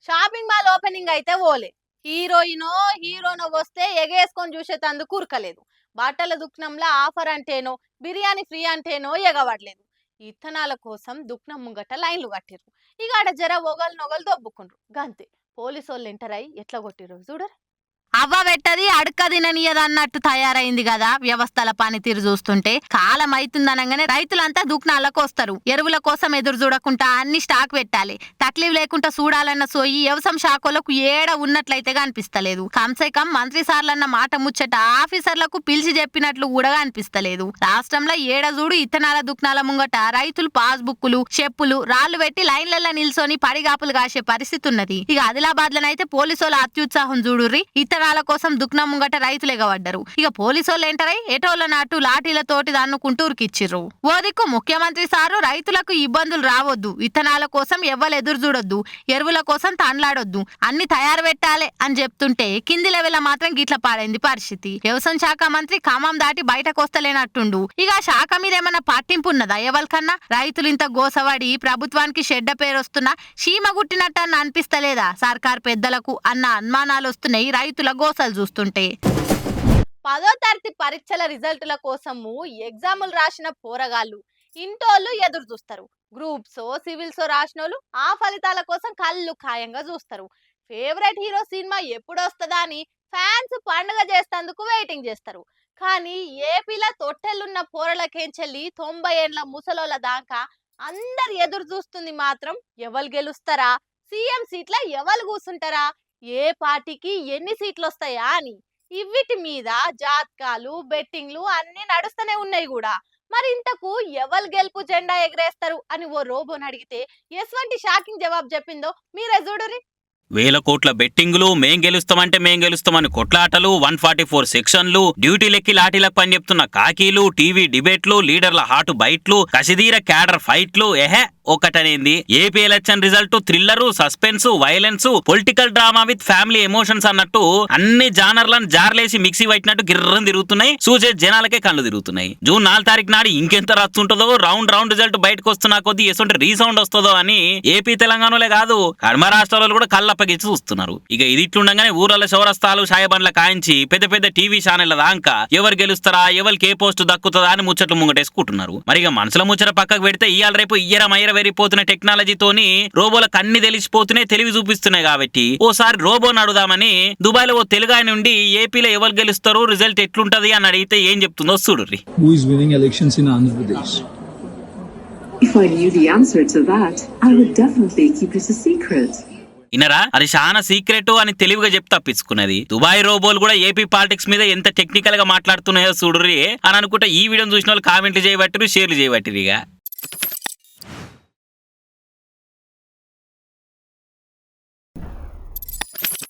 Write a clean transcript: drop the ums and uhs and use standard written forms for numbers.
Shopping mall opening అయితే ఓలే. హీరోనో వస్తే ఎగేసుకొని చూసేటందుకు ఉరకలేదు. బట్టల దుకాణంలో ఆఫర్ అంటేనో, బిర్యానీ ఫ్రీ అంటేనో ఎగవడలేదు. ఇత్తనాల కోసం దుకాణం ముంగట లైన్లు కట్టిర్రు. ఇక ఆడ జర ఒగలు నొగలు దొబ్బుకుండ్రు గంతే. పోలీసోళ్ళు ఎంటర్ అయి ఎట్లా కొట్టిర్రు చూడరు. అవ్వ పెట్టది అడక తిననీయదన్నట్టు తయారైంది కదా వ్యవస్థల పనితీరు చూస్తుంటే. కాలం అవుతుందనగానే రైతులంతా దుకాణాలకు వస్తారు. ఎరువుల కోసం ఎదురు చూడకుండా అన్ని స్టాక్ పెట్టాలి. తక్లీఫ్ లేకుండా చూడాలన్న సోయి వ్యవసాయ శాఖలకు ఏడ ఉన్నట్లయితే కనిపిస్తలేదు. కంసే కం మంత్రి సార్లన్న మాట ముచ్చట ఆఫీసర్లకు పిలిచి చెప్పినట్లు కూడా కనిపిస్తలేదు. రాష్ట్రంలో ఏడ చూడు ఇత్తనాల దుకాణాల ముంగట రైతులు పాస్బుక్లు, చెప్పులు, రాళ్లు పెట్టి లైన్లలో నిల్చొని పడిగాపులు కాసే పరిస్థితి ఉన్నది. ఇక ఆదిలాబాద్ లోనైతే పోలీసుల అత్యుత్సాహం చూడుర్రి. ఇత్తనాల కోసం దుకాణం ముంగట రైతులు ఎగబడ్డారు. ఇక పోలీసోళ్ళు ఎంటరై ఎటోల నాటు లాఠీలతోటి దన్నుకుంటూ ఉరికిచ్చిర్రు. ఓ దిక్కు ముఖ్యమంత్రి సారు రైతులకు ఇబ్బందులు రావద్దు, ఇత్తనాల కోసం ఎవ్వరు ఎదురు చూడొద్దు, ఎరువుల కోసం తండ్లాడొద్దు, అన్ని తయారు పెట్టాలి అని చెప్తుంటే కింది లెవెల్ మాత్రం గిట్ల పాడైంది పరిస్థితి. వ్యవసాయ శాఖ మంత్రి ఖమ్మం దాటి బయటకు వస్తలేనట్టుండు. ఇక ఆ శాఖ మీద ఏమన్నా పట్టింపు ఉన్నదా ఎవరికన్నా? రైతులు ఇంత గోసవాడి ప్రభుత్వానికి చెడ్డ పేరు వస్తున్నా చీమ గుట్టినట్టు అన్న అనిపిస్తలేదా సర్కార్ పెద్దలకు అన్న అనుమానాలు వస్తున్నాయి రైతుల గోసలు చూస్తుంటే. 10వ తరగతి పరీక్షల రిజల్టుల కోసము ఎగ్జాములు రాసిన పోరగాళ్ళు ఇంటోళ్ళు ఎదురు చూస్తారు. గ్రూప్సో సివిల్సో రాసినోళ్ళు ఆ ఫలితాల కోసం కళ్ళు ఖాయంగా చూస్తారు. ఫేవరెట్ హీరో సినిమా ఎప్పుడు వస్తుందా అని ఫ్యాన్స్ పండుగ చేసేందుకు వెయిటింగ్ చేస్తారు. కానీ ఏపీలో తొట్టెలున్న పోరలకేంచెల్లి 90 ఏండ్ల ముసలోళ్ళ దాకా అందరు ఎదురు చూస్తుంది మాత్రం ఎవరు గెలుస్తారా, సీఎం సీట్ల ఎవరు కూర్చుంటారా, ఏ పార్టీకి ఎన్ని సీట్లు వస్తాయా అని. ఇవిటి మీద జాతకాలు, బెట్టింగ్లు అన్ని నడుస్తూనే ఉన్నాయి కూడా. మరి ఇంతకు ఎవరు గెలుపు జెండా ఎగరేస్తారు అని ఓ రోబోని అడిగితే ఎటువంటి షాకింగ్ జవాబు చెప్పిందో మీరే చూడురి. వేల కోట్ల బెట్టింగులు, మేం గెలుస్తామని కొట్లాటలు, 144 సెక్షన్లు, డ్యూటీలెక్కి లాఠీలకు పని చెప్తున్న కాకీలు, టీవీ డిబేట్లు, లీడర్ల హాటు బైట్లు, కసిదీర క్యాడర్ ఫైట్లు, ఒకటనేది AP election result thriller, suspense, violence, political drama with family emotions అన్నట్టు అన్ని జానర్లను జార్లేసి మిక్సీ పట్టినట్టు గిర్రం తిరుగుతున్నాయి. చూసే జనాలకే కళ్ళు తిరుగుతున్నాయి. జూన్ 4 తారీఖు నాడు ఇంకెంత రచ్చుంటుందో, రౌండ్ రిజల్ట్ బయటకు వస్తున్నా కొద్దీ ఎటువంటి రీసౌండ్ వస్తుందో అని ఏపీ తెలంగాణలే కాదు కర్మ రాష్ట్రాలలో కూడా కళ్ళప్పగించి చూస్తున్నారు. ఇక ఇది ఇట్లుండగానే ఊర్ల చౌరస్తాలు, షాయబండ్ల కాయించి పెద్ద టీవీ ఛానళ్ల దాకా ఎవరు గెలుస్తారా, ఎవరికి ఏ పోస్టు దక్కుతుందా అని ముచ్చట్లు ముంగటేసుకుంటున్నారు. మరి ఇక మనసుల ముచ్చట పక్కకు పెడితే ఇయ్యాల రేపు వెరిపోతున్న టెక్నాలజీతోని రోబోలకు అన్ని తెలిసిపోతున్నాయి, తెలివి చూపిస్తున్నాయి. కాబట్టి ఓసారి రోబోని అడుగుదామని దుబాయ్ లో ఓ తెలుగు ఆయన నుండి ఏపీలో ఎవరు గెలుస్తారు, రిజల్ట్ ఎట్లుంటది అని అడిగితే ఏం చెప్తుందో చూడుర్రి. Who is winning elections in Andhra Pradesh? If I knew the answer to that, I would definitely keep it a secret. ఇనరా, అది చాలా సీక్రెట్ అని తెలివిగా చెప్పి తప్పించుకున్నది. దుబాయ్ రోబోలు కూడా ఏపీ పాలిటిక్స్ మీద ఎంత టెక్నికల్ గా మాట్లాడుతున్నాయో చూడుర్రి అని అనుకుంటా ఈ వీడియోని చూసిన వాళ్ళు కామెంట్లు చేయబట్టిరు, షేర్లు చేయబట్టిరు. ఇక